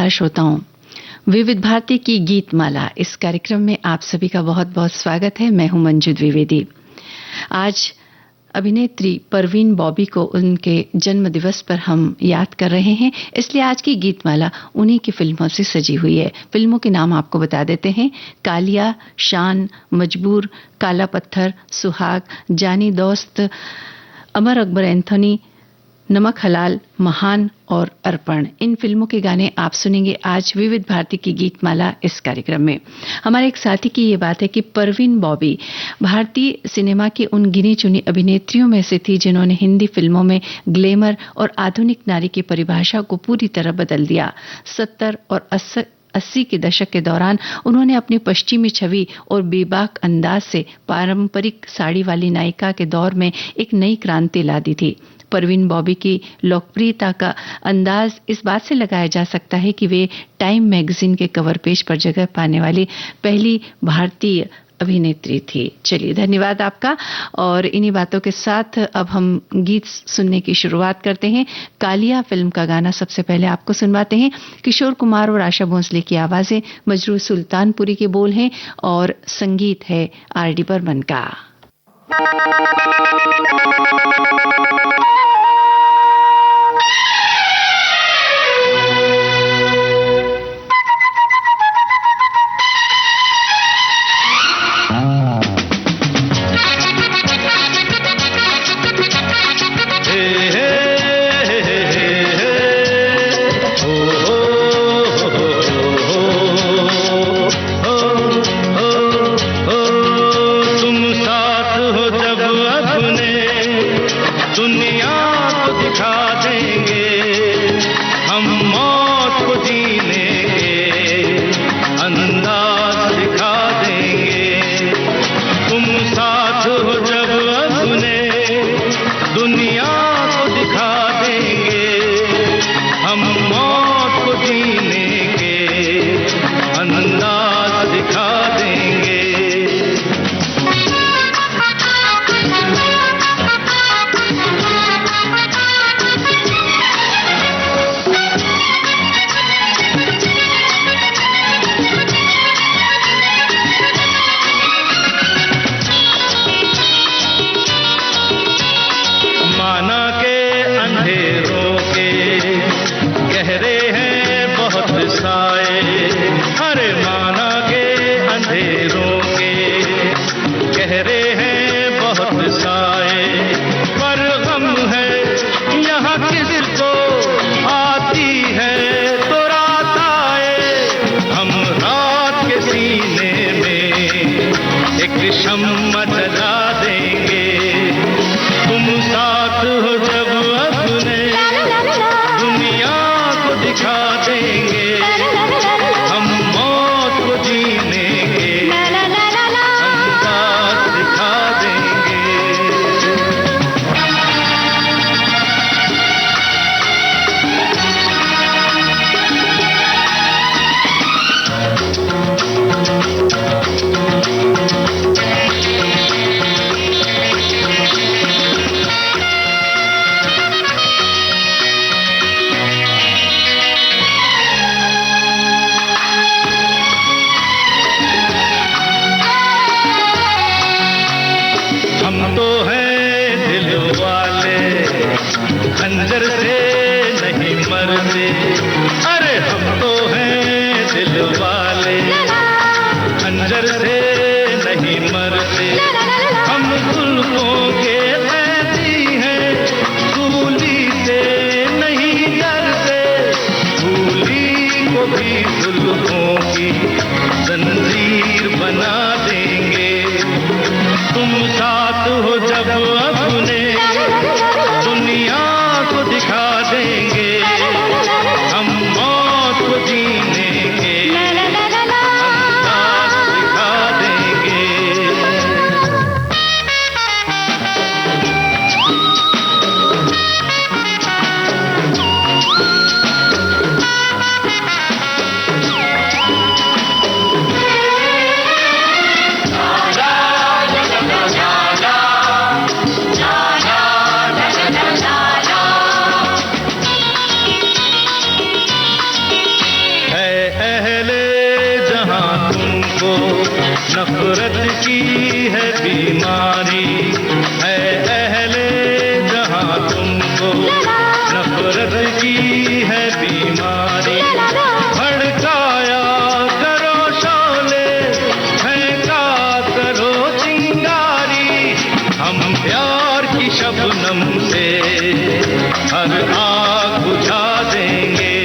नमस्कार श्रोताओं, विविध भारती की गीत माला इस कार्यक्रम में आप सभी का बहुत बहुत स्वागत है। मैं हूं मंजू द्विवेदी। आज अभिनेत्री परवीन बॉबी को उनके जन्म दिवस पर हम याद कर रहे हैं, इसलिए आज की गीत माला उन्हीं की फिल्मों से सजी हुई है। फिल्मों के नाम आपको बता देते हैं: कालिया, शान, मजबूर, काला पत्थर, सुहाग, जानी दोस्त, अमर अकबर एंथोनी, नमक हलाल, महान और अर्पण। इन फिल्मों के गाने आप सुनेंगे आज विविध भारती की गीतमाला इस कार्यक्रम में। हमारे एक साथी की ये बात है कि परवीन बॉबी भारतीय सिनेमा की उन गिनी चुनी अभिनेत्रियों में से थी जिन्होंने हिंदी फिल्मों में ग्लैमर और आधुनिक नारी की परिभाषा को पूरी तरह बदल दिया। 70 और 80 के दशक के दौरान उन्होंने अपनी पश्चिमी छवि और बेबाक अंदाज से पारंपरिक साड़ी वाली नायिका के दौर में एक नई क्रांति ला दी थी। परवीन बॉबी की लोकप्रियता का अंदाज इस बात से लगाया जा सकता है कि वे टाइम मैगजीन के कवर पेज पर जगह पाने वाली पहली भारतीय अभिनेत्री थी। चलिए, धन्यवाद आपका। और इन्हीं बातों के साथ अब हम गीत सुनने की शुरुआत करते हैं। कालिया फिल्म का गाना सबसे पहले आपको सुनवाते हैं। किशोर कुमार और आशा भोसले की आवाजें, मजरू सुल्तानपुरी के बोल हैं और संगीत है आर.डी. बर्मन का। तुमको, नफरत की है बीमारी, है अहले जहां तुमको, नफरत की है बीमारी। भड़काया करो शोले, फेंका करो चिंगारी, हम प्यार की शबनम से हर आग बुझा देंगे।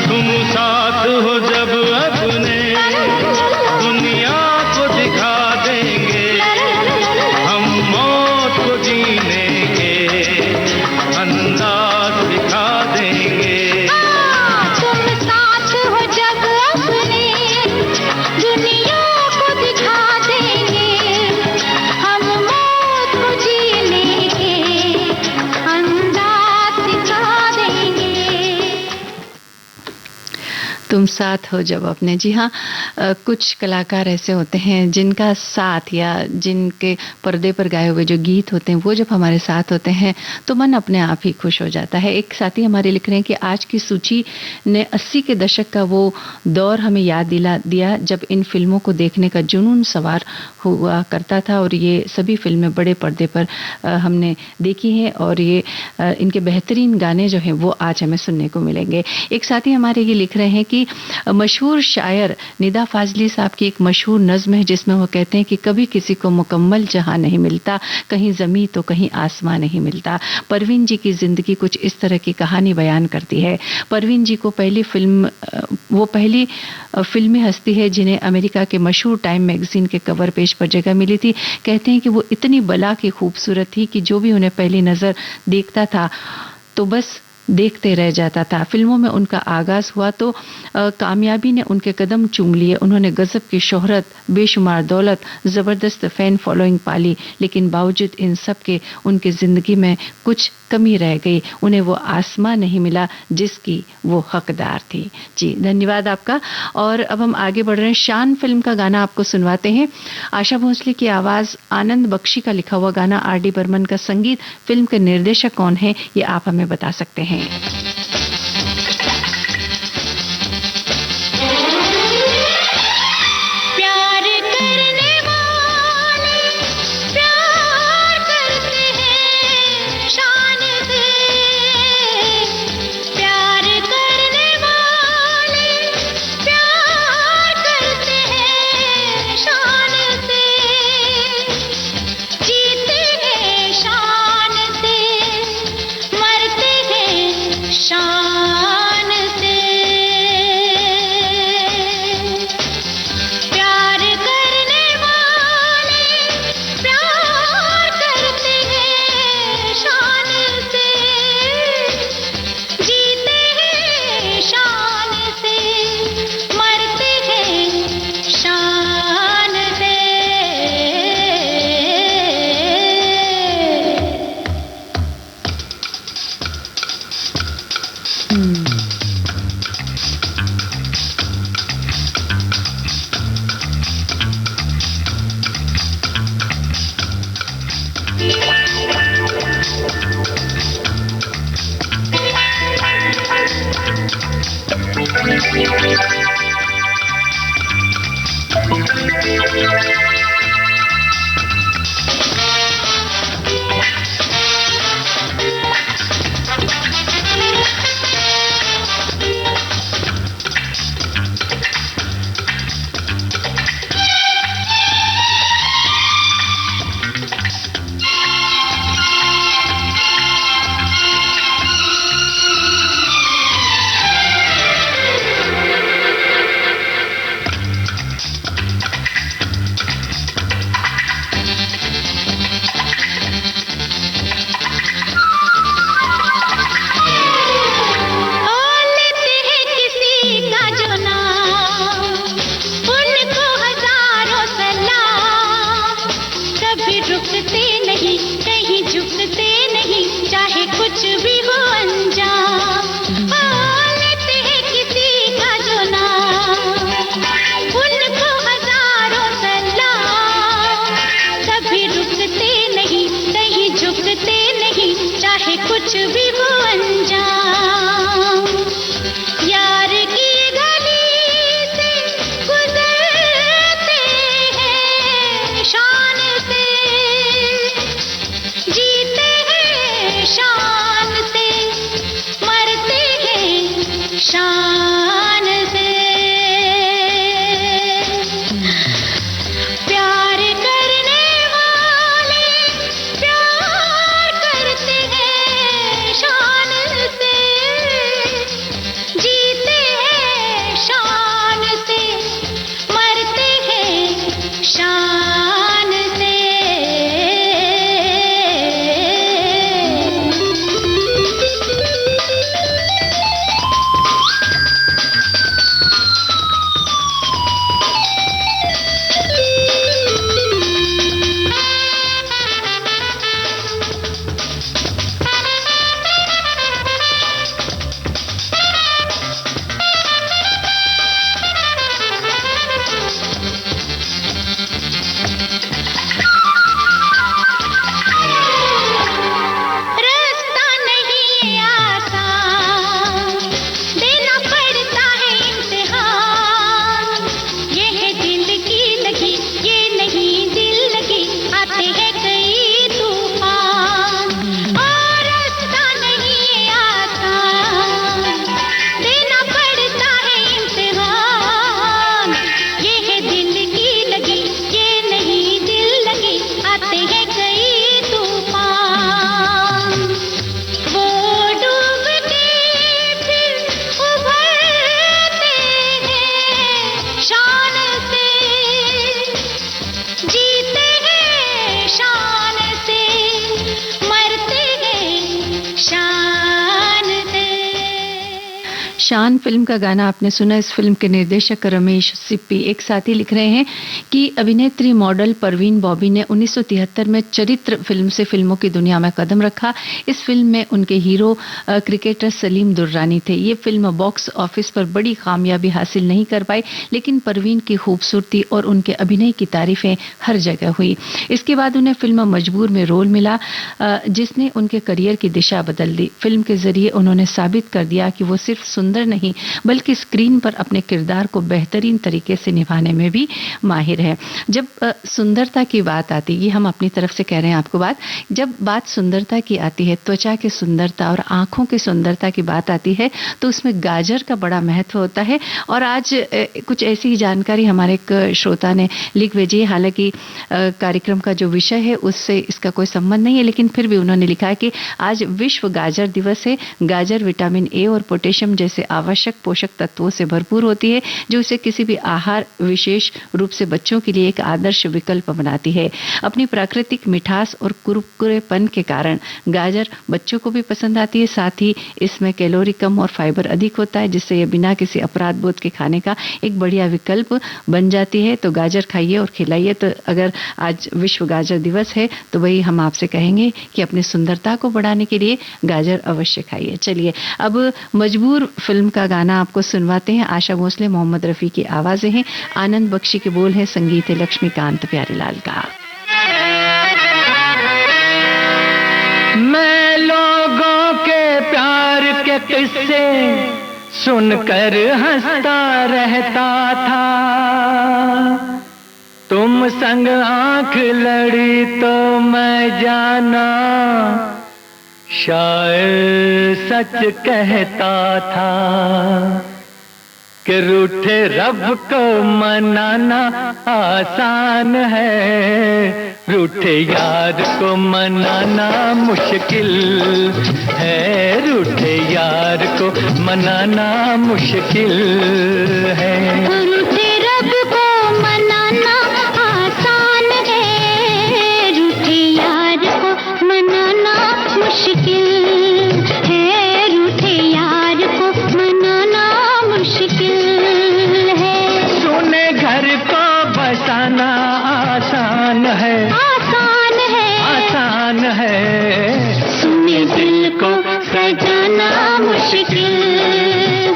तुम साथ हो जब अपने, दुनिया को दिखा देंगे, हम मौत को जीने के अंदाज दिखा देंगे। तुम साथ हो जब अपने, दुनिया को दिखा देंगे, हम मौत को जीने के अंदाज दिखा देंगे। तुम साथ हो जब अपने। जी हाँ, कुछ कलाकार ऐसे होते हैं जिनका साथ या जिनके पर्दे पर गाए हुए जो गीत होते हैं वो जब हमारे साथ होते हैं तो मन अपने आप ही खुश हो जाता है। एक साथी हमारे लिख रहे हैं कि आज की सूची ने 80 के दशक का वो दौर हमें याद दिला दिया जब इन फिल्मों को देखने का जुनून सवार हुआ करता था और ये सभी फिल्में बड़े पर्दे पर हमने देखी हैं और ये इनके बेहतरीन गाने जो हैं वो आज हमें सुनने को मिलेंगे। एक साथी हमारे ये लिख रहे हैं कि मशहूर शायर निदा फाजली साहब की एक मशहूर नज्म है जिसमें वो कहते हैं कि कभी किसी को मुकम्मल जहां नहीं मिलता, कहीं ज़मीं तो कहीं आसमां नहीं मिलता। परवीन जी की जिंदगी कुछ इस तरह की कहानी बयान करती है। परवीन जी को वो पहली फिल्मी हस्ती है जिन्हें अमेरिका के मशहूर टाइम मैगजीन के कवर पेज पर जगह मिली थी। कहते हैं कि वो इतनी बला की खूबसूरत थी कि जो भी उन्हें पहली नजर देखता था तो बस देखते रह जाता था। फिल्मों में उनका आगाज हुआ तो कामयाबी ने उनके कदम चूम लिए। उन्होंने गजब की शोहरत, बेशुमार दौलत, जबरदस्त फैन फॉलोइंग पाली, लेकिन बावजूद इन सब के उनकी जिंदगी में कुछ कमी रह गई। उन्हें वो आसमां नहीं मिला जिसकी वो हकदार थी। जी धन्यवाद आपका। और अब हम आगे बढ़ रहे हैं। शान फिल्म का गाना आपको सुनवाते हैं। आशा भोसले की आवाज, आनंद बख्शी का लिखा हुआ गाना, आर.डी. बर्मन का संगीत। फिल्म के निर्देशक कौन है ये आप हमें बता सकते हैं। प्यार करने वाले प्यार करते हैं शान से, प्यार करने वाले प्यार करते हैं शान से, जीते हैं शान से, मरते हैं शान से। प्यार करने वाले प्यार करते हैं शान से, जीते हैं शान से, मरते हैं शान से। कुछ भी वो अनजान, यार की गली से गुजर शान फिल्म का गाना आपने सुना। इस फिल्म के निर्देशक रमेश सिप्पी एक साथी लिख रहे हैं कि अभिनेत्री मॉडल परवीन बॉबी ने 1973 में चरित्र फिल्म से फिल्मों की दुनिया में कदम रखा। इस फिल्म में उनके हीरो क्रिकेटर सलीम दुर्रानी थे। ये फिल्म बॉक्स ऑफिस पर बड़ी कामयाबी हासिल नहीं कर पाई, लेकिन परवीन की खूबसूरती और उनके अभिनय की तारीफें हर जगह हुई। इसके बाद उन्हें फिल्म मजबूर में रोल मिला, जिसने उनके करियर की दिशा बदल दी। फिल्म के जरिए उन्होंने साबित कर दिया कि वो सिर्फ सुंदर नहीं बल्कि स्क्रीन पर अपने किरदार को बेहतरीन तरीके से निभाने में भी माहिर है। जब सुंदरता की बात आती, ये हम अपनी तरफ से कह रहे हैं आपको बात, जब बात सुंदरता की आती है, त्वचा की सुंदरता और आंखों की सुंदरता की बात आती है, तो उसमें गाजर का बड़ा महत्व होता है। और आज कुछ ऐसी ही जानकारी हमारे एक श्रोता ने लिख भेजी है। हालांकि कार्यक्रम का जो विषय है उससे इसका कोई संबंध नहीं है, लेकिन फिर भी उन्होंने लिखा है कि आज विश्व गाजर दिवस है। गाजर विटामिन ए और पोटेशियम जैसे आवश्यक पोषक तत्वों से भरपूर होती है, जो इसे किसी भी आहार, विशेष रूप से बच्चों के लिए एक आदर्श विकल्प बनाती है। अपनी प्राकृतिक मिठास और कुरकुरेपन के कारण गाजर बच्चों को भी पसंद आती है। साथ ही इसमें कैलोरी कम और फाइबर अधिक होता है, जिससे यह बिना किसी अपराध बोध के खाने का एक बढ़िया विकल्प बन जाती है। तो गाजर खाइए और खिलाइए। तो अगर आज विश्व गाजर दिवस है तो वही हम आपसे कहेंगे कि अपनी सुंदरता को बढ़ाने के लिए गाजर अवश्य खाइए। चलिए अब मजबूर फिल्म का गाना आपको सुनवाते हैं। आशा भोसले, मोहम्मद रफी की आवाजें हैं, आनंद बख्शी के बोल हैं, संगीत है लक्ष्मीकांत प्यारेलाल का। मैं लोगों के प्यार के किस्से सुनकर हंसता रहता था, तुम संग आंख लड़ी तो मैं जाना शायद सच कहता था कि रूठे रब को मनाना आसान है, रूठे यार को मनाना मुश्किल है, रूठे यार को मनाना मुश्किल है। रूठे रब को मनाना आसान है, रूठे यार को मनाना मुश्किल है, रूठे यार को मनाना मुश्किल है। सुने घर को बसाना आसान है, आसान है, आसान है, सुने दिल को सजाना मुश्किल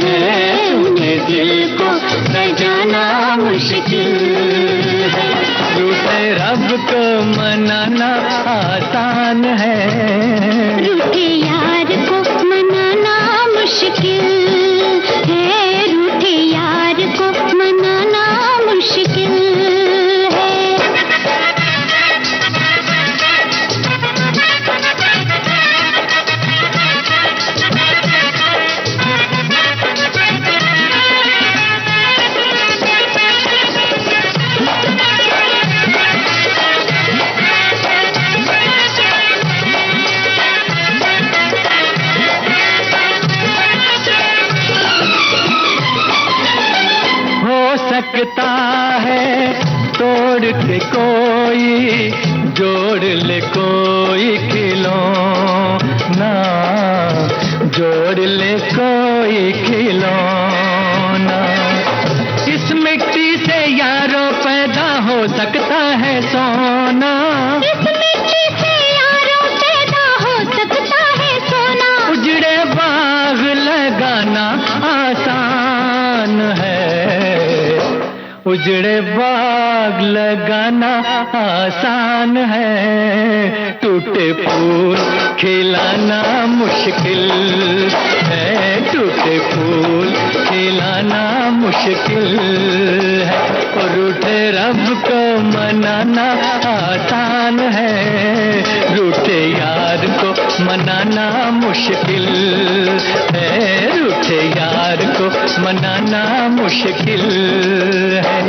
है, सुने दिल को सजाना मुश्किल है। रूठे रब को मनाना आसान है, रूठे यार को मनाना मुश्किल है, रूठे यार को मनाना मुश्किल है। सकता है तोड़ के कोई, जोड़ ले कोई खिलौना, जोड़ ले कोई खिलौना। इस मिट्टी से यारों पैदा हो सकता है सोना, इस मिट्टी से यारों पैदा हो सकता है सोना। उजड़े बाग लगाना आसान है, उजड़े बाग लगाना आसान है, टूटे फूल खिलाना मुश्किल है, टूटे फूल खिलाना मुश्किल है, और रूठे रब को मनाना आसान है, रूठे यार को मनाना मुश्किल है, रूठे यार को मनाना मुश्किल है।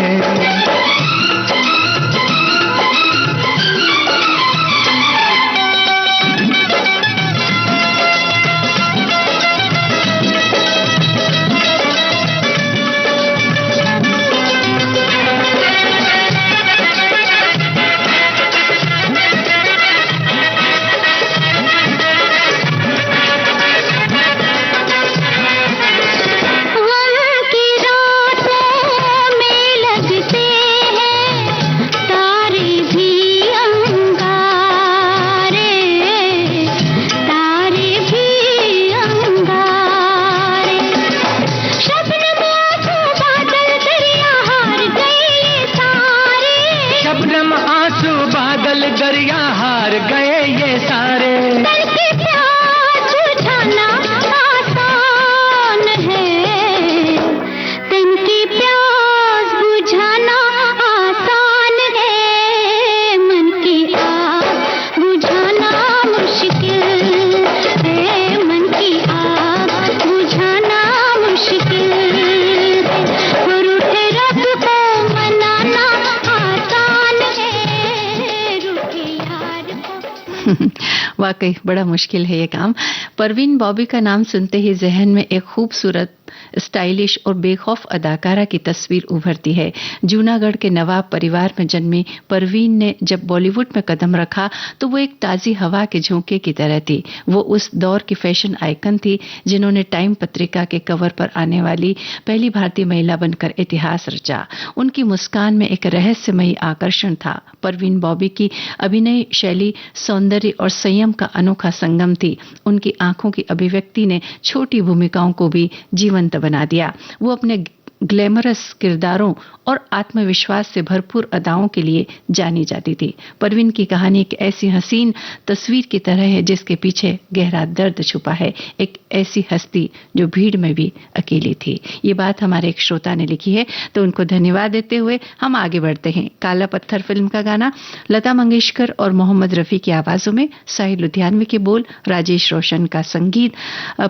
वाकई बड़ा मुश्किल है ये काम। परवीन बॉबी का नाम सुनते ही जहन में एक खूबसूरत, स्टाइलिश और बेखौफ अदाकारा की तस्वीर उभरती है। जूनागढ़ के नवाब परिवार में जन्मी परवीन ने जब बॉलीवुड में कदम रखा तो वो एक ताजी हवा के झोंके की तरह थी। वो उस दौर की फैशन आइकन थी जिन्होंने टाइम पत्रिका के कवर पर आने वाली पहली भारतीय महिला बनकर इतिहास रचा। उनकी मुस्कान में एक रहस्यमयी आकर्षण था। परवीन बॉबी की अभिनय शैली सौंदर्य और संयम का अनोखा संगम थी। उनकी आंखों की अभिव्यक्ति ने छोटी भूमिकाओं को भी जीवंत बना दिया। वो अपने ग्लैमरस किरदारों और आत्मविश्वास से भरपूर अदाओं के लिए जानी जाती थी। परवीन की कहानी एक ऐसी हसीन तस्वीर की तरह है जिसके पीछे गहरा दर्द छुपा है। एक ऐसी हस्ती जो भीड़ में भी अकेली थी। ये बात हमारे एक श्रोता ने लिखी है, तो उनको धन्यवाद देते हुए हम आगे बढ़ते हैं। काला पत्थर फिल्म का गाना लता मंगेशकर और मोहम्मद रफी की आवाजों में, साहिर लुधियानवी के बोल, राजेश रोशन का संगीत,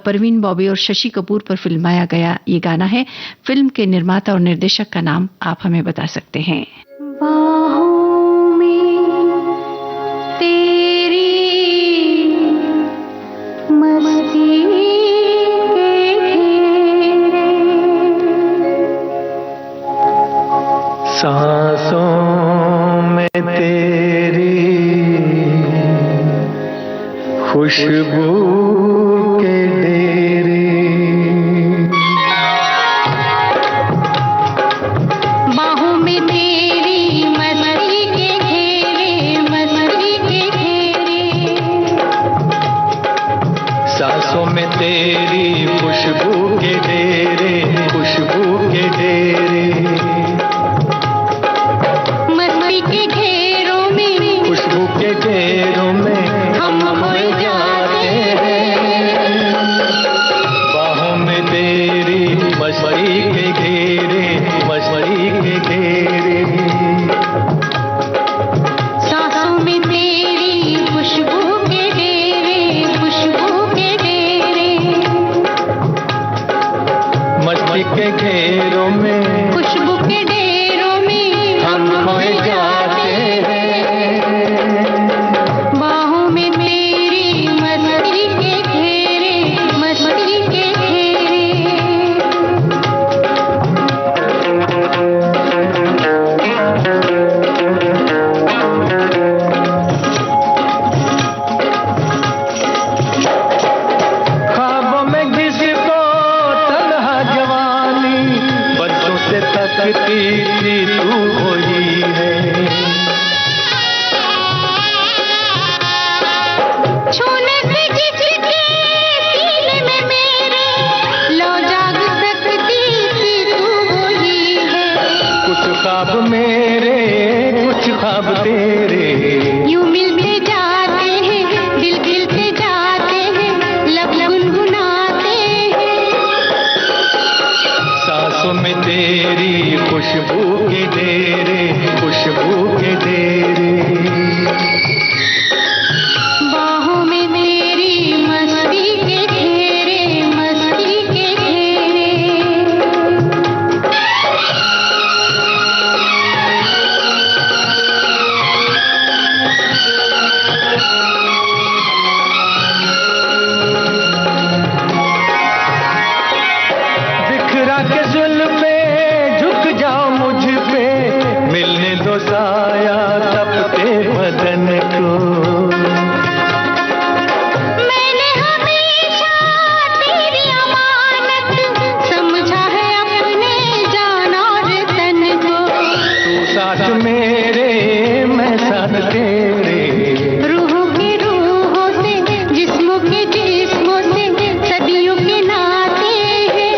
परवीन बॉबी और शशि कपूर पर फिल्माया गया ये गाना है। फिल्म के निर्माता और निर्देशक का नाम आप हमें बता सकते हैं? बाहों में तेरी मस्ती के घेरे, सांसों में तेरी खुशबू के डेरे, बाहों में तेरी मस्ती के घेरे, मस्ती के घेरे, सांसों में तेरी खुशबू के डेरे, खुशबू के डेरे, मस्ती के घेरों में, खुशबू के घेरों में हम खोए जाते हैं। बाहों में तेरी मस्ती के घेरे, मस्ती के घेरे, सांसों में तेरी खुशबू के डेरे, खुशबू के डेरे, मस्ती के घेरों में, खुशबू के डेरों में हम खोए जाते हैं। बाहों में तेरी मस्ती के घेरे, मस्ती के घेरे, ख्वाबों में जिसको तन्हा जवानी बरसों से तकती थी तू वही है। छूने से जिसके सीने में मेरे लो जाग सकती थी तू वही है। कुछ ख्वाब मेरे, कुछ ख्वाब तेरे, यूं मिलते जाते हैं, दिल खिलते जाते हैं, लब गुनगुनाते हैं। सांसों में तेरी खुशबू के डेरे, खुशबू के डेरे, बाहों में तेरी मस्ती के घेरे, मस्ती के घेरे, बिखरा के जुल्फे झुक जाओ मुझ पे, मिलने दो साया तपते बदन को। मैंने हमेशा तेरी अमानत समझा है अपने जान और तन को। तू साथ मेरे, मैं साथ तेरे, रूहों की रूहों से, जिस्मों के जिस्मों से, सदियों के नाते हैं।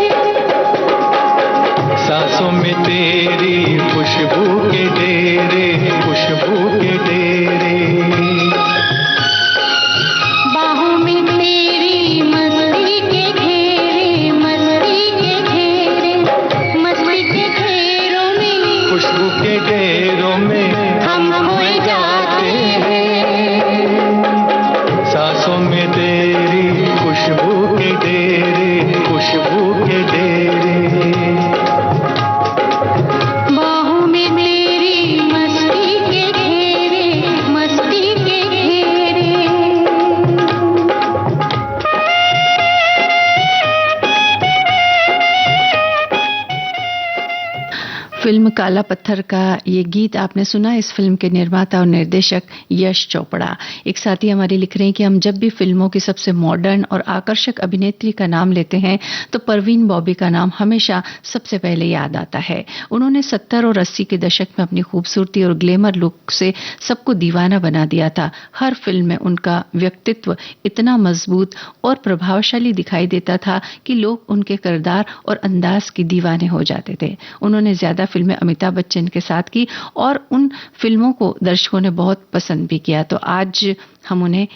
सांसों में तेरी खुशबू के डेरे, खुशबू के डेरे, बाहों में तेरी मस्ती के घेरे, मस्ती के घेरे, मस्ती के घेरों में खुशबू के डेरों में हम खोए जाते हैं। सांसों में तेरी खुशबू के डेरे, खुशबू के डेरे, बाहों में तेरी मस्ती के घेरे, मस्ती के फिल्म काला पत्थर का ये गीत आपने सुना। इस फिल्म के निर्माता और निर्देशक यश चोपड़ा। एक साथी हमारे लिख रहे हैं कि हम जब भी फिल्मों की सबसे मॉडर्न और आकर्षक अभिनेत्री का नाम लेते हैं तो परवीन बॉबी का नाम हमेशा सबसे पहले याद आता है। उन्होंने 70 और 80 के दशक में अपनी खूबसूरती और ग्लैमर लुक से सबको दीवाना बना दिया था। हर फिल्म में उनका व्यक्तित्व इतना मजबूत और प्रभावशाली दिखाई देता था कि लोग उनके किरदार और अंदाज की दीवाने हो जाते थे। उन्होंने ज्यादा फिल्में अमिताभ बच्चन के साथ की और उन फिल्मों को दर्शकों ने बहुत पसंद भी किया। तो आज हम उन्हें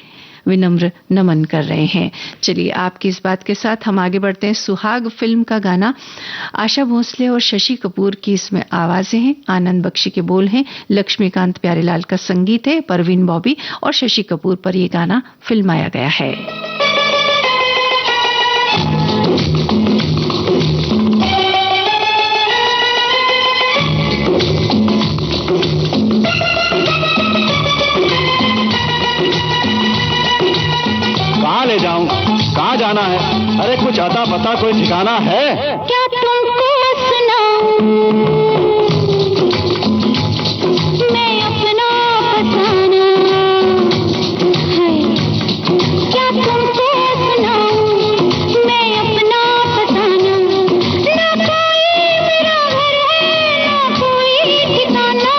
विनम्र नमन कर रहे हैं। चलिए आपकी इस बात के साथ हम आगे बढ़ते हैं। सुहाग फिल्म का गाना आशा भोसले और शशि कपूर की इसमें आवाजें हैं, आनंद बख्शी के बोल हैं, लक्ष्मीकांत प्यारेलाल का संगीत है, परवीन बॉबी और शशि कपूर पर यह गाना फिल्माया गया है। कहाँ ले जाऊं, कहाँ जाना है? अरे कुछ अता पता कोई ठिकाना है? क्या तुमको सुनाऊं मैं अपना फसाना है? क्या तुमको सुनाऊं मैं अपना फसाना? ना कोई मेरा घर है ना कोई ठिकाना।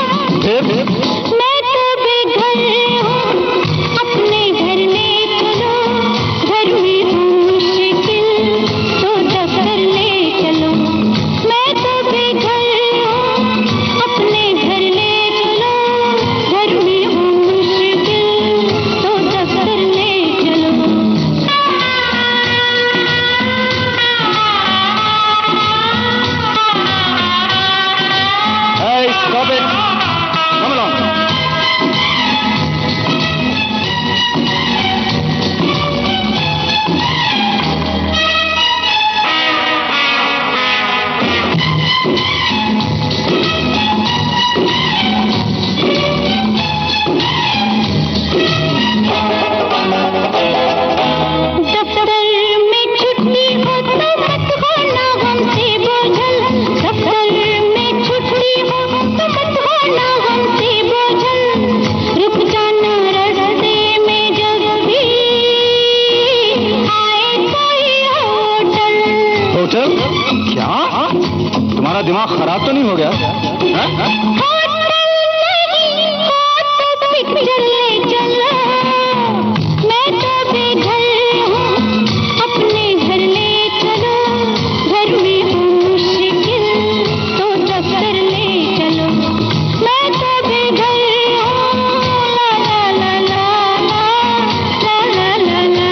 मैं तो बेघर हूँ अपने घर ले चलो, घर में हूँ मुश्किल तो दफ्तर ले चलो। मैं तो बेघर हूँ अपने घर ले चलो, घर में हूँ मुश्किल तो दफ्तर ले चलो। Hey, stop it! Come along. दफ्तर में छुट्टी हो तो मत होना हमसे बोझल। दफ्तर में छुट्टी हो तो मत होना हमसे बोझल। रुक जाना रास्ते में जब भी आए कोई होटल। होटल? क्या? तुम्हारा दिमाग खराब तो नहीं हो गया? हैं? होटल नहीं हो तो पिक्चर ले चलो। मैं तो बेघर हूँ अपने घर ले चलो, घर में हूँ मुश्किल तो दफ्तर ले चलो। मैं तो बेघर हूँ ला ला ला ला ला ला ला ला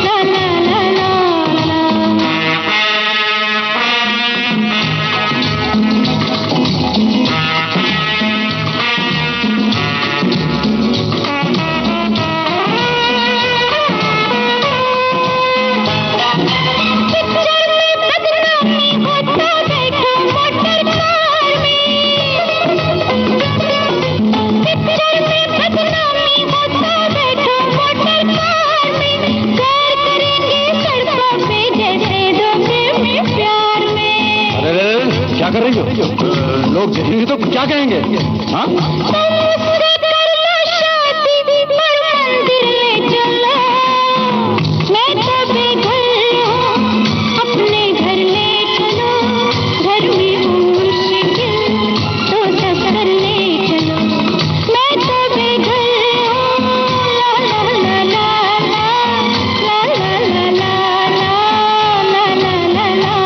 ला ला ला ला। पिक्चर में बदनामी हो तो बैठो मोटर कार में। पिक्चर में बदनामी हो तो बैठो मोटर कार में। गौर करेंगे सड़कों पे जैसे धोखे में प्यार में। अरे क्या कर रही हो? लोग देखेंगे तो क्या कहेंगे? हाँ? मुझसे कर लो शादी पर मंदिर ले चलो। मैं तो बेघर हूँ अपने घर ले चलो, घर में हूँ मुश्किल तो दफ्तर ले चलो। मैं तो बेघर हूँ ला ला ला ला ला ला ला ला ला ला ला ला ला।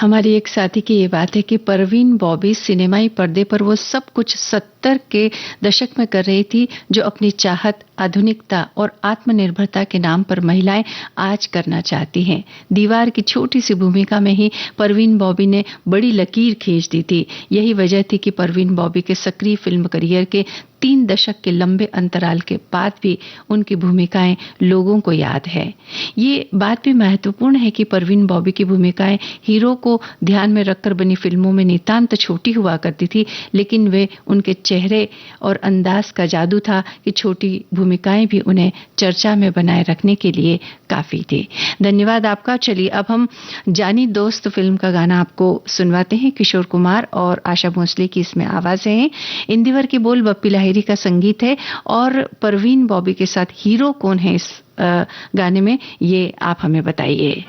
हमारी एक साथी की ये बात है कि परवीन बॉबी सिनेमाई पर्दे पर वो सब कुछ 70 के दशक में कर रही थी जो अपनी चाहत, आधुनिकता और आत्मनिर्भरता के नाम पर महिलाएं आज करना चाहती हैं। दीवार की छोटी सी भूमिका में ही परवीन बॉबी ने बड़ी लकीर खींच दी थी। यही वजह थी कि परवीन बॉबी के सक्रिय फिल्म करियर के 3 दशक के लंबे अंतराल के बाद भी उनकी भूमिकाएं लोगों को याद है। ये बात भी महत्वपूर्ण है कि परवीन बॉबी की भूमिकाएं हीरो को ध्यान में रखकर बनी फिल्मों में नितांत छोटी हुआ करती थी, लेकिन वे उनके चेहरे और अंदाज का जादू था कि छोटी भूमिकाएं भी उन्हें चर्चा में बनाए रखने के लिए काफी थी। धन्यवाद आपका। चलिए अब हम जानी दोस्त फिल्म का गाना आपको सुनवाते हैं। किशोर कुमार और आशा भोसले की इसमें आवाजें हैं। इंदिवर के बोल बप्पी लाहिरी का संगीत है और परवीन बॉबी के साथ हीरो कौन है इस गाने में, ये आप हमें बताइए।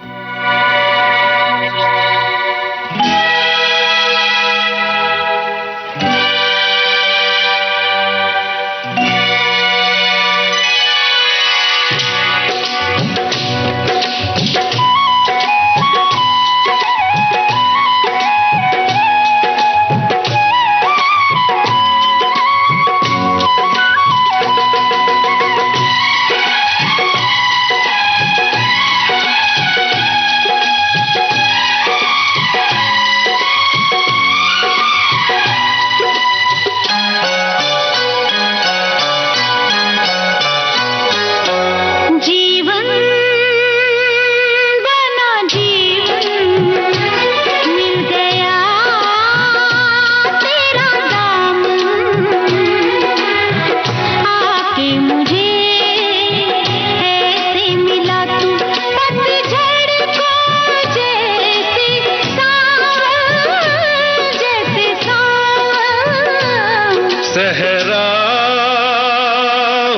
सहरा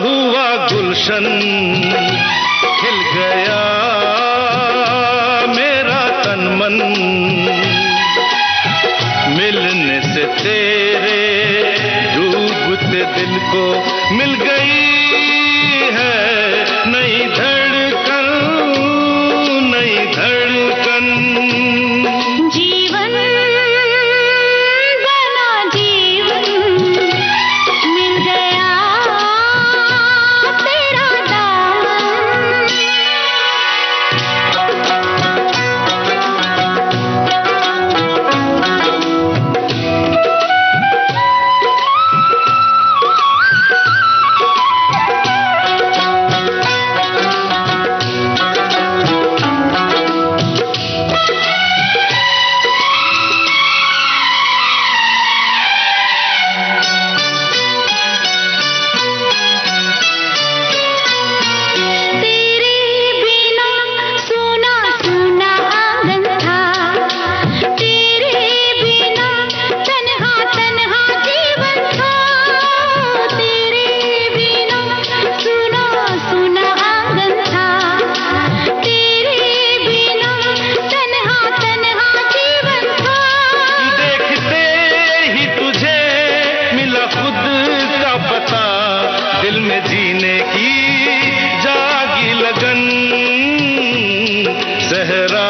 हुआ गुलशन खिल गया मेरा तन मन, मिलने से तेरे डूबते दिल को मिल गई है नई धड़कन, नई धड़कन। जीवन बना जीवन मिल गया तेरा दामन। दिल में जीने की जागी लगन, सहरा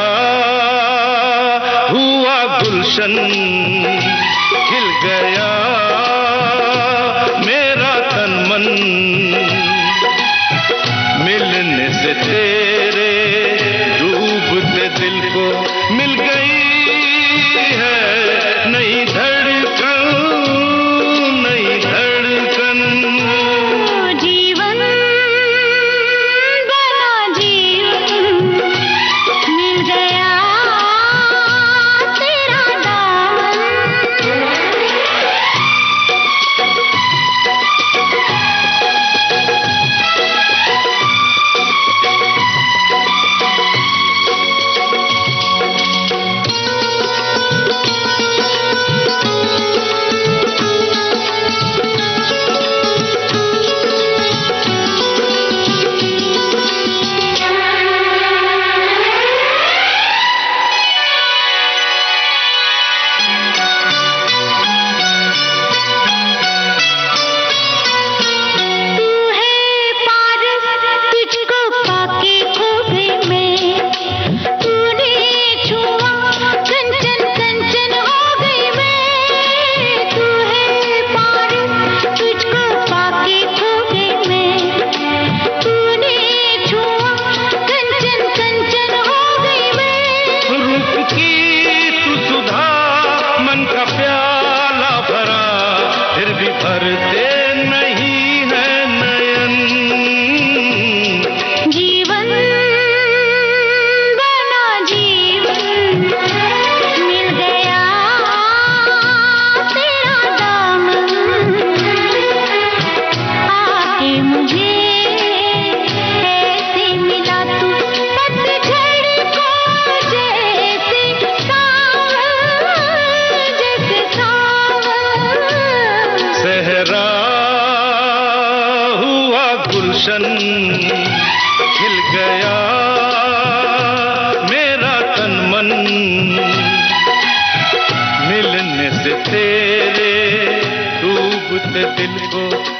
हुआ गुलशन खिल गया मेरा तन मन, मिलने से तेरे डूबते दिल को मिल गई है नई धड़कन, नई धड़कन। जीवन बना जीवन मिल गया तेरा दामन।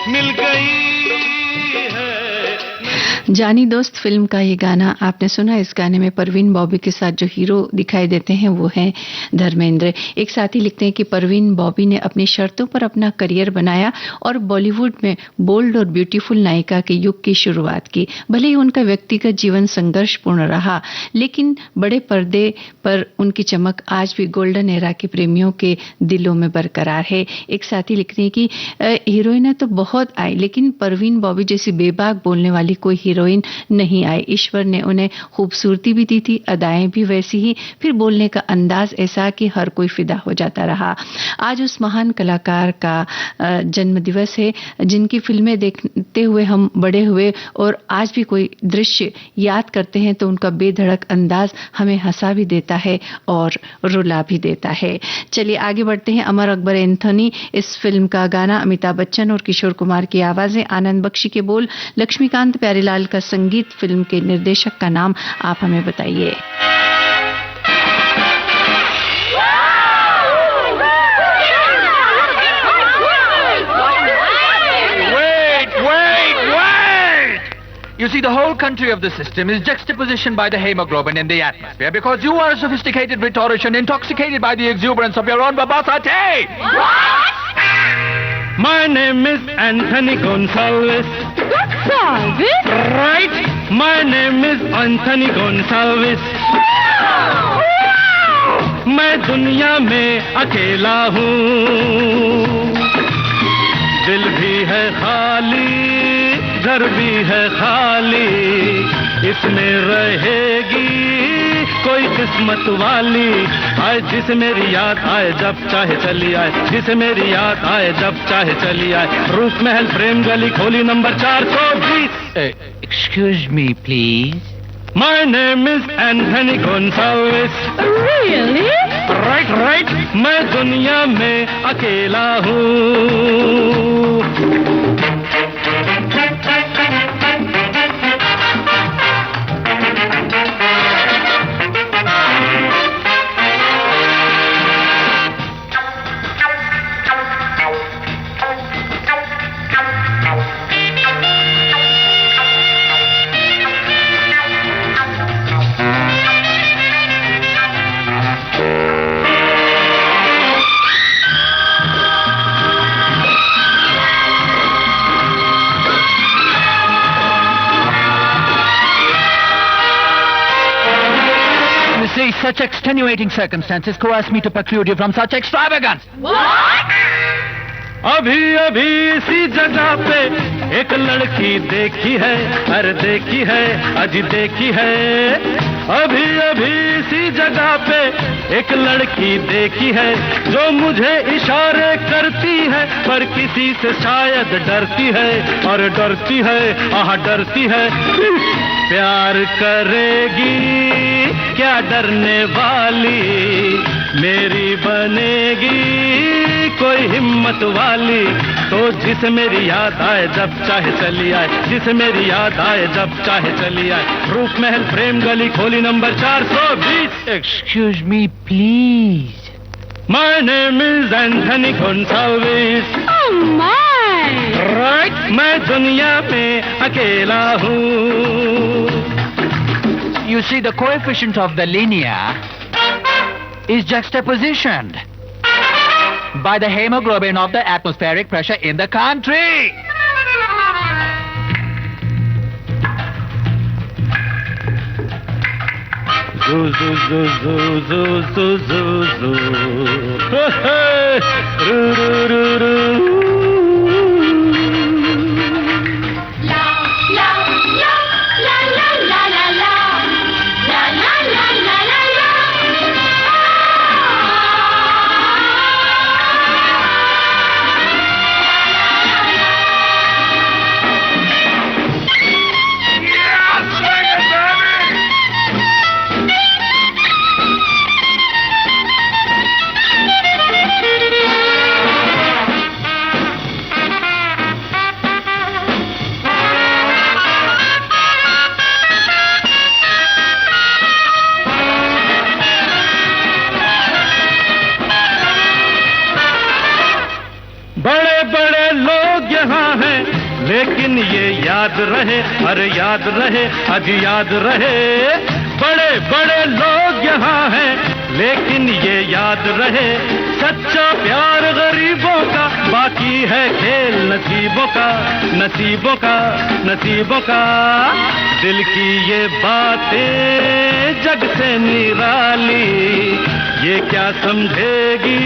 मिल गई है। जानी दोस्त फिल्म का ये गाना आपने सुना। इस गाने में परवीन बॉबी के साथ जो हीरो दिखाई देते हैं वो हैं धर्मेंद्र। एक साथी लिखते हैं कि परवीन बॉबी ने अपनी शर्तों पर अपना करियर बनाया और बॉलीवुड में बोल्ड और ब्यूटीफुल नायिका के युग की शुरुआत की। भले ही उनका व्यक्तिगत जीवन संघर्षपूर्ण रहा, लेकिन बड़े पर्दे पर उनकी चमक आज भी गोल्डन एरा के प्रेमियों के दिलों में बरकरार है। एक साथी लिखते हैं कि हीरोइनें तो बहुत आई, लेकिन परवीन बॉबी जैसी बेबाक बोलने वाली कोई हीरोइन नहीं आई। ईश्वर ने उन्हें खूबसूरती भी दी थी, अदाएं भी वैसी ही, फिर बोलने का अंदाज ऐसा कि हर कोई फिदा हो जाता रहा। आज उस महान कलाकार का जन्म दिवस है, जिनकी फिल्में देखते हुए हम बड़े हुए, और आज भी कोई दृश्य याद करते हैं तो उनका बेधड़क अंदाज हमें हंसा भी देता है और रुला भी देता है। चलिए आगे बढ़ते हैं। अमर अकबर एंथोनी इस फिल्म का गाना, अमिताभ बच्चन और किशोर कुमार की आवाजें, आनंद बख्शी के बोल, लक्ष्मीकांत प्यारेलाल का संगीत। फिल्म के निर्देशक का नाम आप हमें बताइए। You see, the whole country of the system is juxtapositioned by the hemoglobin in the atmosphere because you are a sophisticated rhetorician intoxicated by the exuberance of your own babasate. What? My name is Anthony Gonsalves. Gonsalves? Right? My name is Anthony Gonsalves. मैं दुनिया में अकेला हूँ, दिल भी है खाली, घर भी है खाली, इसमें रहेगी कोई किस्मत वाली। आए जिसे मेरी याद आए जब चाहे चली आए, जिसे मेरी याद आए जब चाहे चली आए। रूप महल प्रेम गली खोली number 420। Excuse me, please. My name is Anthony Gonsalves. Really? Right, right. मैं दुनिया में अकेला हूँ। Such extenuating circumstances coerce me to preclude you from such extravagance. What? अभी अभी इसी जगह पे एक लड़की देखी है, अरे देखी है, अजी देखी है। अभी अभी इसी जगह पे एक लड़की देखी है, जो मुझे इशारे करती है, पर किसी से शायद डरती है, और डरती है, आह डरती है। प्यार करेगी क्या डरने वाली, मेरी बनेगी कोई हिम्मत वाली। तो जिसे मेरी याद आए जब चाहे चली आए, जिसे मेरी याद आए जब चाहे चली आए। रूप महल प्रेम गली खोली number 420। Excuse me, please. My name is Anthony Gonsalves. Oh my! Right? मैं दुनिया में अकेला हूँ। You see, the coefficient of the linear is juxtapositioned by the hemoglobin of the atmospheric pressure in the country. Zoo, zoo, zoo, zoo, zoo, zoo, zoo, zoo. Hey, roo, roo, roo, roo. लेकिन ये याद रहे, अरे याद रहे, अज याद रहे, बड़े बड़े लोग यहाँ हैं, लेकिन ये याद रहे, सच्चा प्यार गरीबों का, बाकी है खेल नसीबों का, नसीबों का, नसीबों का। दिल की ये बातें जग से निराली, ये क्या समझेगी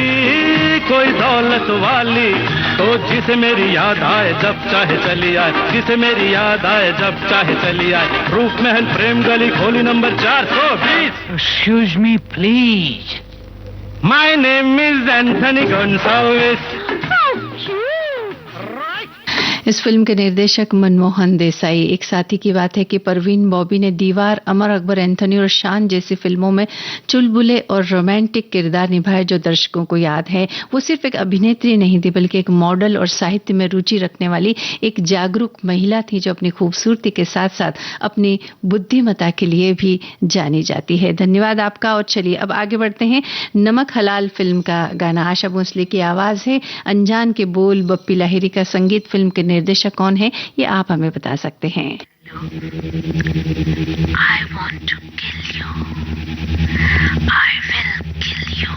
कोई दौलत वाली। तो जिसे मेरी याद आए जब चाहे चली आए, जिसे मेरी याद आए जब चाहे चली आए, रूप महल प्रेम गली खोली number 420। Excuse me, please. My name is Anthony Gonsalves. इस फिल्म के निर्देशक मनमोहन देसाई। एक साथी की बात है कि परवीन बॉबी ने दीवार, अमर अकबर एंथोनी और शान जैसी फिल्मों में चुलबुले और रोमांटिक किरदार निभाए जो दर्शकों को याद है। वो सिर्फ एक अभिनेत्री नहीं थी बल्कि एक मॉडल और साहित्य में रुचि रखने वाली एक जागरूक महिला थी जो अपनी खूबसूरती के साथ साथ अपनी बुद्धिमत्ता के लिए भी जानी जाती है। धन्यवाद आपका। और चलिए अब आगे बढ़ते हैं। नमक हलाल फिल्म का गाना आशा भोसले की आवाज है, अनजान के बोल बप्पी लाहिरी का संगीत। फिल्म के निर्देशक कौन है ये आप हमें बता सकते हैं। I want to kill you. I will kill you.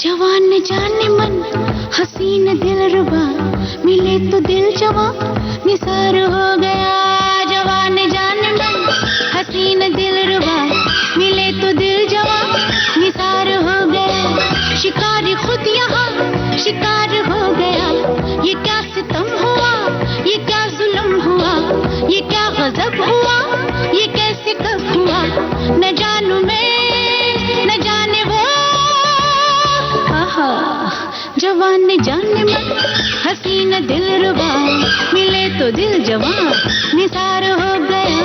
जवान जाने मन हसीन दिलरुबा, मिले तो दिल जवां निसार हो गया। जवान जाने मन हसीन दिलरुबा, मिले तो दिल जवां निसार हो गया। शिकारी खुद यहाँ शिकार हो गया। ये क्या सितम हुआ, ये क्या जुल्म हुआ, ये क्या गजब हुआ, ये कैसे कब हुआ, न जानू मैं न जाने वो। जवान जाने मन हसीन दिलरुबा, मिले तो दिल जवां निसार हो गया।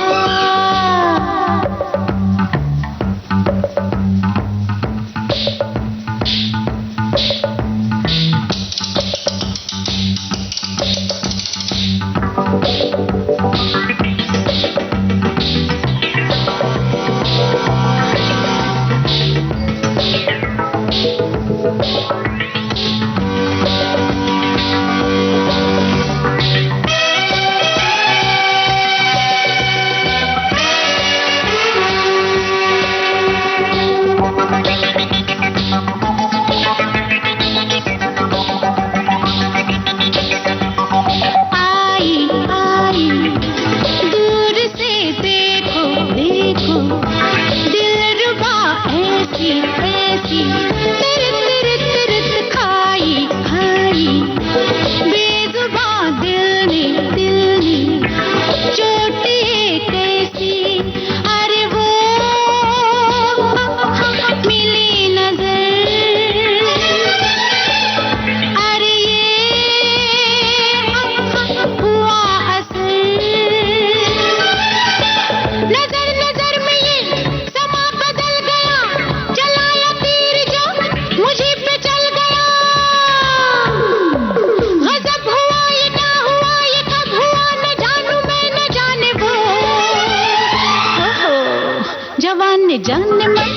जाने मन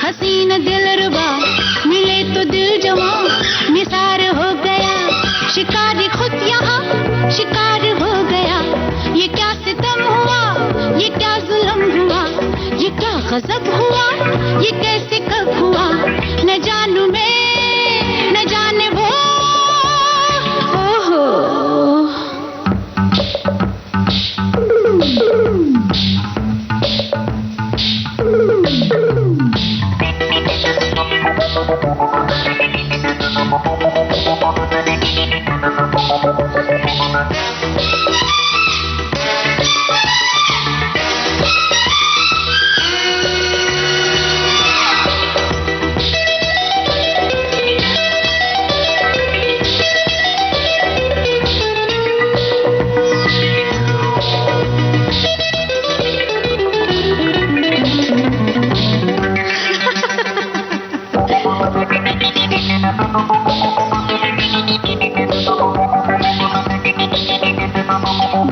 हसीन दिलरुबा, मिले तो दिल जवां निसार हो गया। शिकारी खुद यहाँ शिकार हो गया। ये क्या सितम हुआ, ये क्या जुल्म हुआ, ये क्या गजब हुआ, ये कैसे कब हुआ, न जानू मैं न जाने वो। ओहो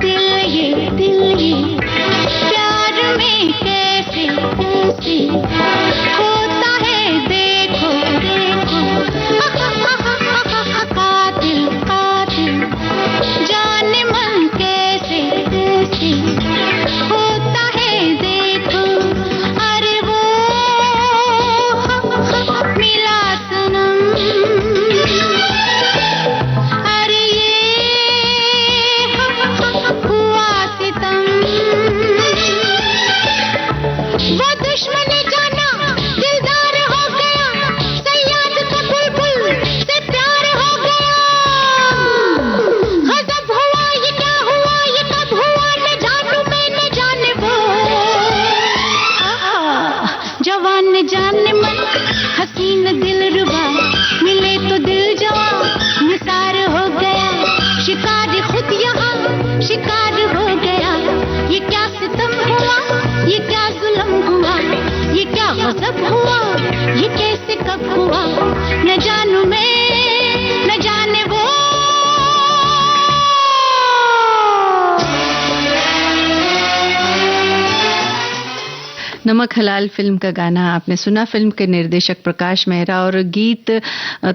दिल ये प्यार में कैसे कैसे होता है देखो देखो कातिल कातिल जाने मन कैसे कैसे होता है देखो अरे वो मिला सनम अरे ये हुआ सितम वो दुश्मन जाना दिलदार हो गया सयाद का बुलबुल से प्यार हो गया गजब हुआ ये क्या हुआ ये कब हुआ न जानू मैं न जाने वो जवान न जाने मन हसीन दिल रुबा मिले तो दिल जवा निसार हो गया शिकार खुद यहाँ शिकार हो गया ये क्या सितम हुआ ये क्या जुल्म हुआ ये क्या गजब हुआ ये कैसे कब हुआ न जानू मैं न जाने वो नमक हलाल फिल्म का गाना आपने सुना। फिल्म के निर्देशक प्रकाश मेहरा और गीत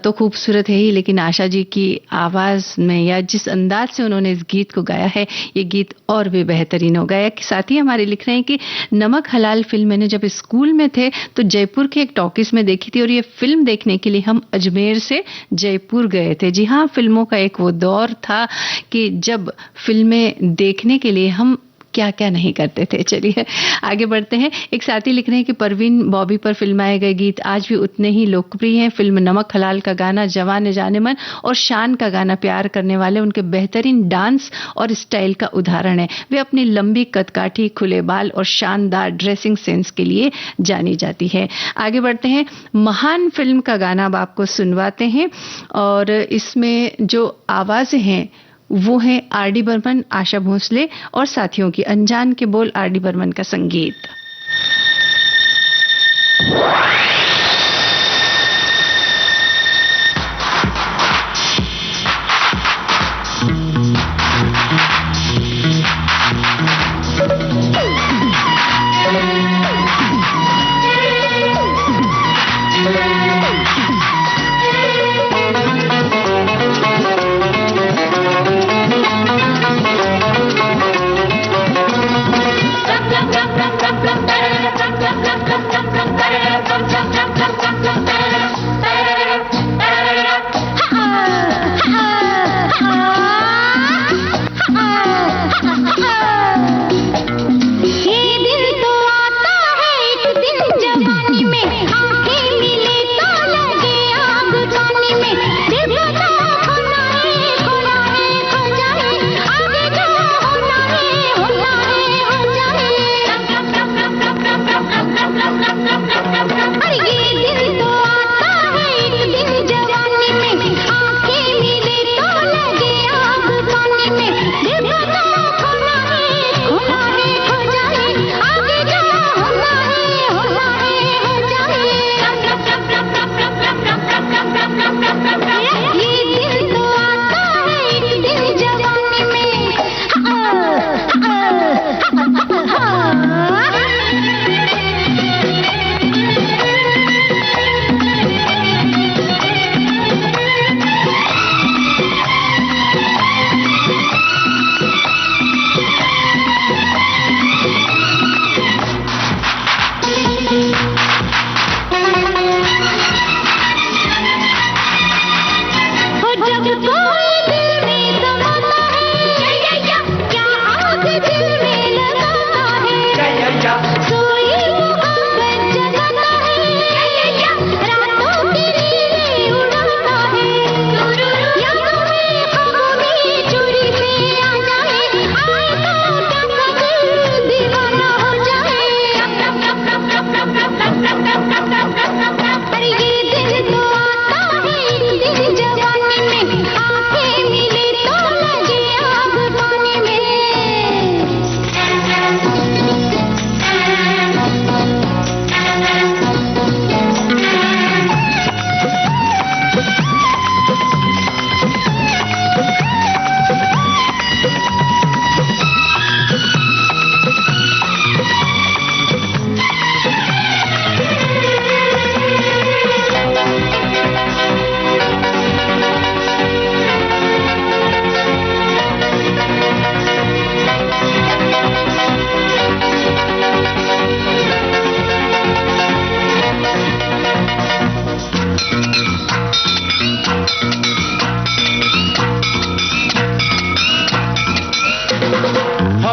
तो खूबसूरत है ही, लेकिन आशा जी की आवाज़ में या जिस अंदाज से उन्होंने इस गीत को गाया है ये गीत और भी बेहतरीन हो गया। साथ ही हमारे लिख रहे हैं कि नमक हलाल फिल्म मैंने जब स्कूल में थे तो जयपुर के एक टॉकीज में देखी थी और ये फिल्म देखने के लिए हम अजमेर से जयपुर गए थे। जी हाँ, फिल्मों का एक वो दौर था कि जब फिल्में देखने के लिए हम क्या क्या नहीं करते थे। चलिए आगे बढ़ते हैं। एक साथी लिख रहे हैं कि परवीन बॉबी पर फिल्माए गए गीत आज भी उतने ही लोकप्रिय हैं। फिल्म नमक हलाल का गाना जवान जाने मन और शान का गाना प्यार करने वाले उनके बेहतरीन डांस और स्टाइल का उदाहरण है। वे अपनी लंबी कदकाठी, खुले बाल और शानदार ड्रेसिंग सेंस के लिए जानी जाती है। आगे बढ़ते हैं। महान फिल्म का गाना अब आपको सुनवाते हैं और इसमें जो आवाज़ें हैं वो है आर.डी. बर्मन, आशा भोसले और साथियों की। अनजान के बोल, आर.डी. बर्मन का संगीत।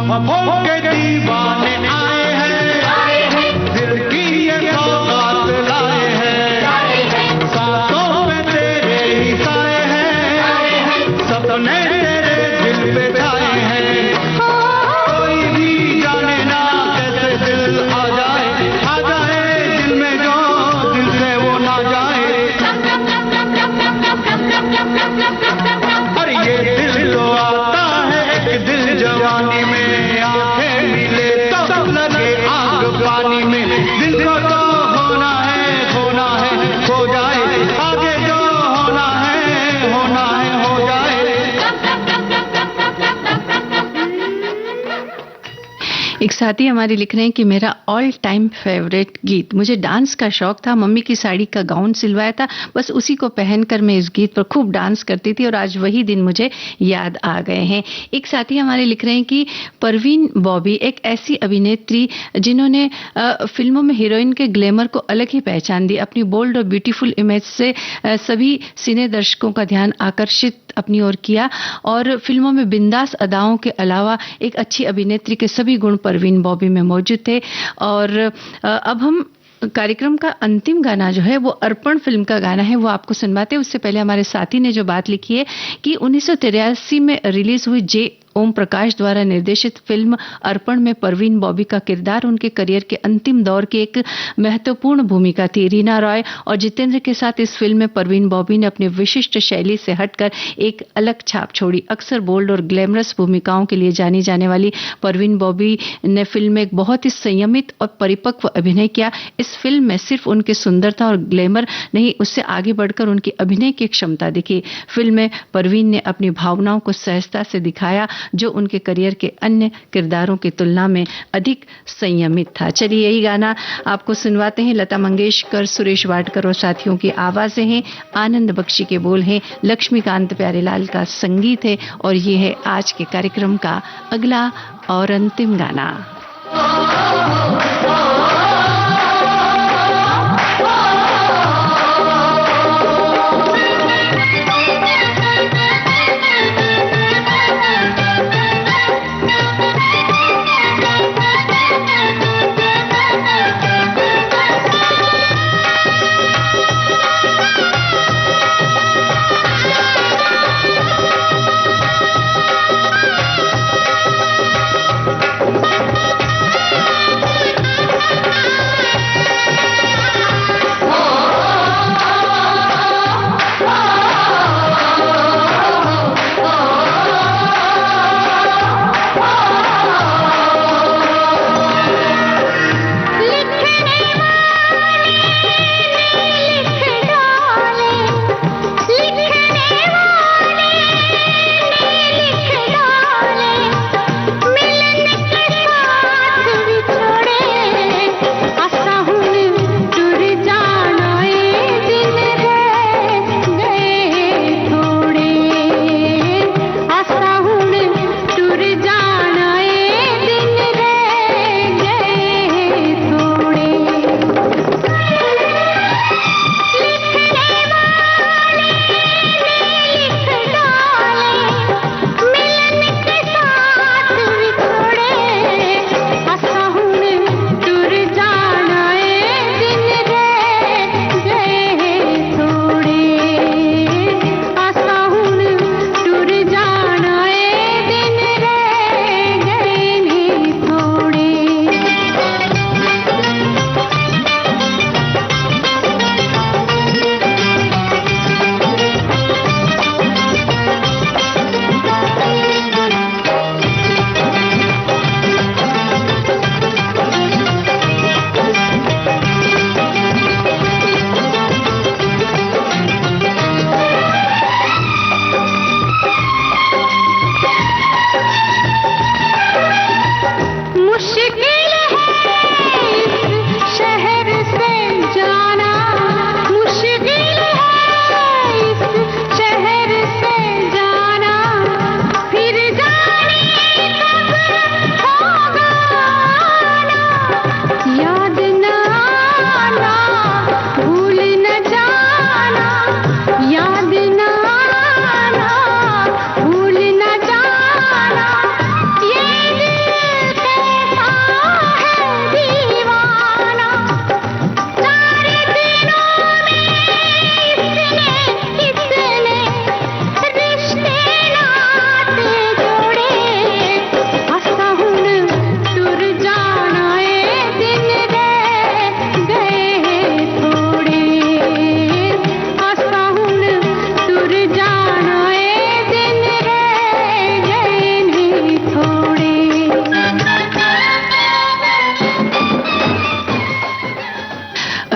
ख्वाबों के दीवाने आए हैं, दिल की ये सौगात लाए हैं, सांसों में तेरे ही साए हैं, सपने तेरे दिल पे छाए हैं। कोई भी जाने ना कैसे दिल आ जाए दिल में जो दिल से वो ना जाए। और ये दिल तो आता है एक दिल जवानी में, आंखें मिले तो लगे आग पानी में। दिल को तो होना है खो जाए, आगे जो होना है हो जाए। एक साथी हमारे लिख रहे हैं कि मेरा ऑल टाइम फेवरेट गीत, मुझे डांस का शौक था, मम्मी की साड़ी का गाउन सिलवाया था, बस उसी को पहनकर मैं इस गीत पर खूब डांस करती थी और आज वही दिन मुझे याद आ गए हैं। एक साथी हमारे लिख रहे हैं कि परवीन बॉबी एक ऐसी अभिनेत्री जिन्होंने फिल्मों में हीरोइन के ग्लैमर को अलग ही पहचान दी। अपनी बोल्ड और ब्यूटीफुल इमेज से सभी सिने दर्शकों का ध्यान आकर्षित अपनी ओर किया और फिल्मों में बिंदास अदाओं के अलावा एक अच्छी अभिनेत्री के सभी गुण परवीन बॉबी में मौजूद थे। और अब हम कार्यक्रम का अंतिम गाना जो है वो अर्पण फिल्म का गाना है, वो आपको सुनवाते हैं। उससे पहले हमारे साथी ने जो बात लिखी है कि 1983 में रिलीज हुई जे ओम प्रकाश द्वारा निर्देशित फिल्म अर्पण में परवीन बॉबी का किरदार उनके करियर के अंतिम दौर की एक महत्वपूर्ण भूमिका थी। रीना रॉय और जितेंद्र के साथ इस फिल्म में परवीन बॉबी ने अपनी विशिष्ट शैली से हटकर एक अलग छाप छोड़ी। अक्सर बोल्ड और ग्लैमरस भूमिकाओं के लिए जानी जाने वाली परवीन बॉबी ने फिल्म में एक बहुत ही संयमित और परिपक्व अभिनय किया। इस फिल्म में सिर्फ उनकी सुंदरता और ग्लैमर नहीं, उससे आगे बढ़कर उनकी अभिनय की क्षमता दिखी। फिल्म में परवीन ने अपनी भावनाओं को सहजता से दिखाया जो उनके करियर के अन्य किरदारों की तुलना में अधिक संयमित था। चलिए यही गाना आपको सुनवाते हैं। लता मंगेशकर, सुरेश वाडकर और साथियों की आवाजें हैं, आनंद बख्शी के बोल हैं, लक्ष्मीकांत प्यारेलाल का संगीत है और ये है आज के कार्यक्रम का अगला और अंतिम गाना।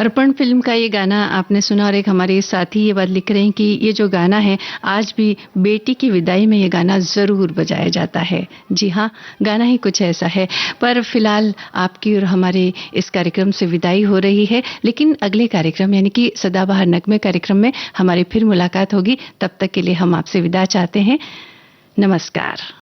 अर्पण फिल्म का ये गाना आपने सुना और एक हमारे साथी ये बात लिख रहे हैं कि ये जो गाना है आज भी बेटी की विदाई में ये गाना जरूर बजाया जाता है। जी हाँ, गाना ही कुछ ऐसा है। पर फिलहाल आपकी और हमारे इस कार्यक्रम से विदाई हो रही है, लेकिन अगले कार्यक्रम यानी कि सदाबहार नगमे कार्यक्रम में हमारी फिर मुलाकात होगी। तब तक के लिए हम आपसे विदा चाहते हैं। नमस्कार।